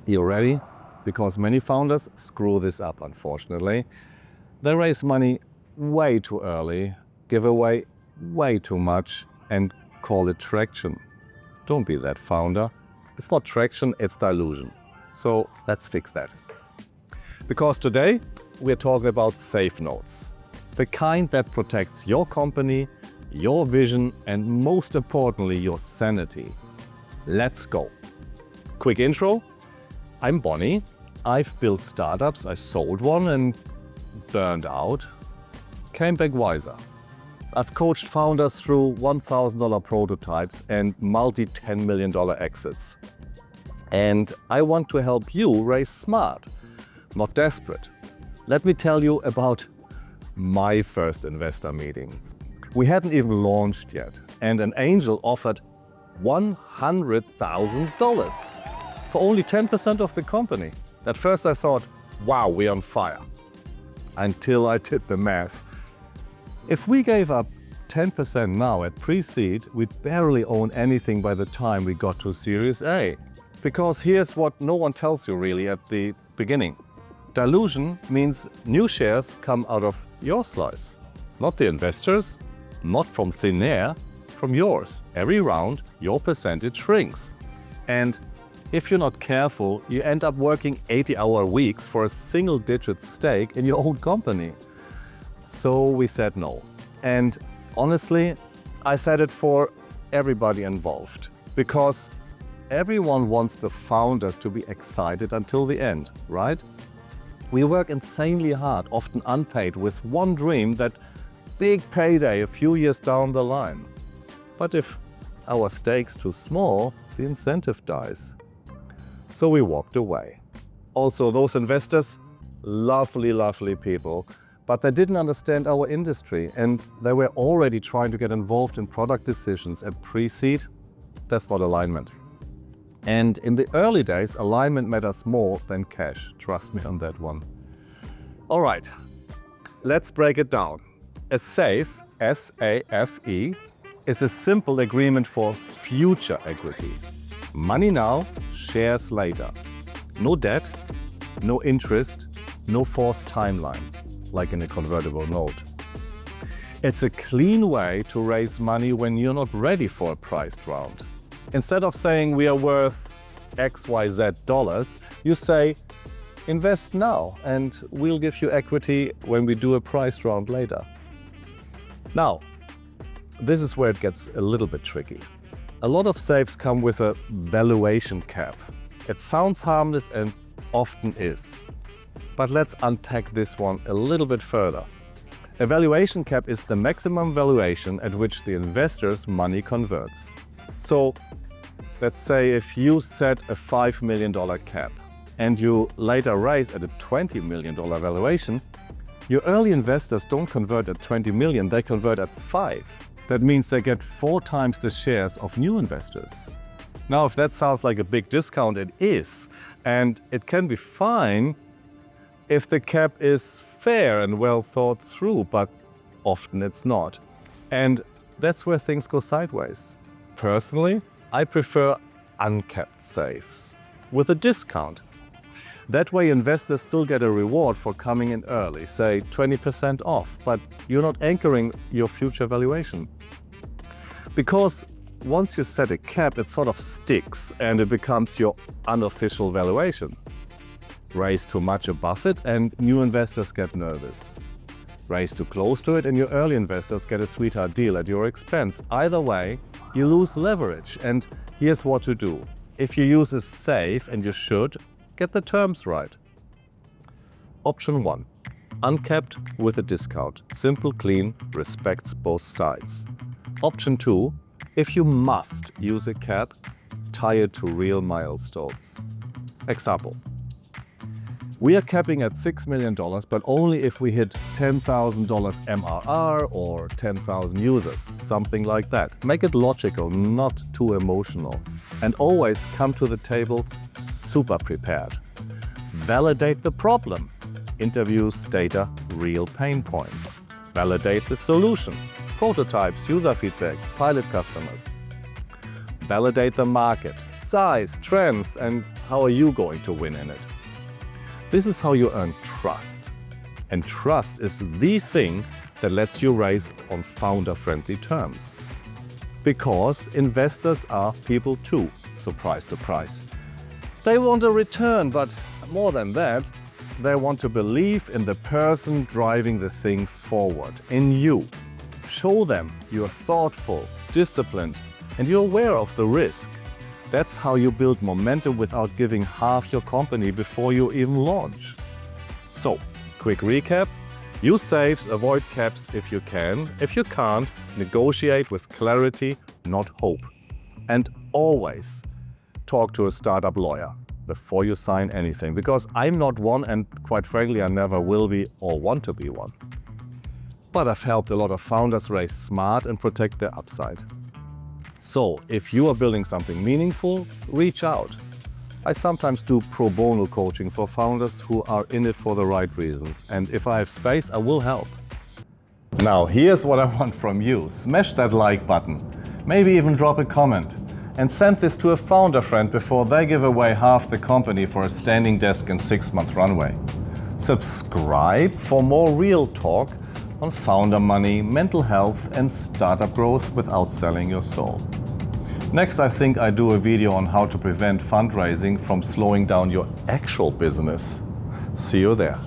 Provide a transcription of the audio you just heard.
You ready? Because many founders screw this up, unfortunately. They raise money way too early, give away way too much, and call it traction. Don't be that founder. It's not traction, it's dilution. So let's fix that. Because today we're talking about safe notes. The kind that protects your company, your vision, and most importantly, your sanity. Let's go. Quick intro. I'm Bonny. I've built startups. I sold one and burned out. Came back wiser. I've coached founders through $1,000 prototypes and multi-$10 million exits. And I want to help you raise smart, not desperate. Let me tell you about my first investor meeting. We hadn't even launched yet, and an angel offered $100,000 for only 10% of the company. At first I thought, wow, we're on fire. Until I did the math. If we gave up 10% now at pre-seed, we'd barely own anything by the time we got to Series A. Because here's what no one tells you really at the beginning. Dilution means new shares come out of your slice. Not the investors, not from thin air, from yours. Every round, your percentage shrinks. And if you're not careful, you end up working 80-hour weeks for a single-digit stake in your own company. So we said no. And honestly, I said it for everybody involved. Because everyone wants the founders to be excited until the end, right? We work insanely hard, often unpaid, with one dream, that big payday a few years down the line. But if our stake's too small, the incentive dies. So we walked away. Also, those investors, lovely, lovely people, but they didn't understand our industry and they were already trying to get involved in product decisions at pre-seed. That's not alignment. And in the early days, alignment matters more than cash. Trust me on that one. All right, let's break it down. A SAFE, S-A-F-E, is a simple agreement for future equity. Money now, shares later. No debt, no interest, no forced timeline, like in a convertible note. It's a clean way to raise money when you're not ready for a priced round. Instead of saying we are worth XYZ dollars, you say invest now and we'll give you equity when we do a priced round later. Now, this is where it gets a little bit tricky. A lot of SAFEs come with a valuation cap. It sounds harmless and often is. But let's unpack this one a little bit further. A valuation cap is the maximum valuation at which the investor's money converts. So, let's say if you set a $5 million cap and you later raise at a $20 million valuation, your early investors don't convert at 20 million, they convert at 5. That means they get 4 times the shares of new investors. Now, if that sounds like a big discount, it is. And it can be fine if the cap is fair and well thought through, but often it's not. And that's where things go sideways. Personally, I prefer uncapped SAFEs with a discount. That way investors still get a reward for coming in early, say 20% off, but you're not anchoring your future valuation. Because once you set a cap, it sort of sticks and it becomes your unofficial valuation. Raise too much above it and new investors get nervous. Raise too close to it and your early investors get a sweetheart deal at your expense. Either way, you lose leverage, and here's what to do. If you use a SAFE, and you should, get the terms right. Option 1. Uncapped with a discount. Simple, clean, respects both sides. Option 2. If you must use a cap, tie it to real milestones. Example. We are capping at $6 million, but only if we hit $10,000 MRR or 10,000 users, something like that. Make it logical, not too emotional. And always come to the table super prepared. Validate the problem. Interviews, data, real pain points. Validate the solution. Prototypes, user feedback, pilot customers. Validate the market, size, trends, and how are you going to win in it? This is how you earn trust. And trust is the thing that lets you raise on founder-friendly terms. Because investors are people too, surprise, surprise. They want a return, but more than that, they want to believe in the person driving the thing forward, in you. Show them you're thoughtful, disciplined, and you're aware of the risk. That's how you build momentum without giving half your company before you even launch. So, quick recap. Use safes, avoid caps if you can. If you can't, negotiate with clarity, not hope. And always talk to a startup lawyer before you sign anything, because I'm not one, and quite frankly, I never will be or want to be one. But I've helped a lot of founders raise smart and protect their upside. So, if you are building something meaningful, reach out. I sometimes do pro bono coaching for founders who are in it for the right reasons, and if I have space, I will help. Now, here's what I want from you. Smash that like button, maybe even drop a comment, and send this to a founder friend before they give away half the company for a standing desk and 6-month runway. Subscribe for more real talk on founder money, mental health, and startup growth without selling your soul. Next, I think I do a video on how to prevent fundraising from slowing down your actual business. See you there.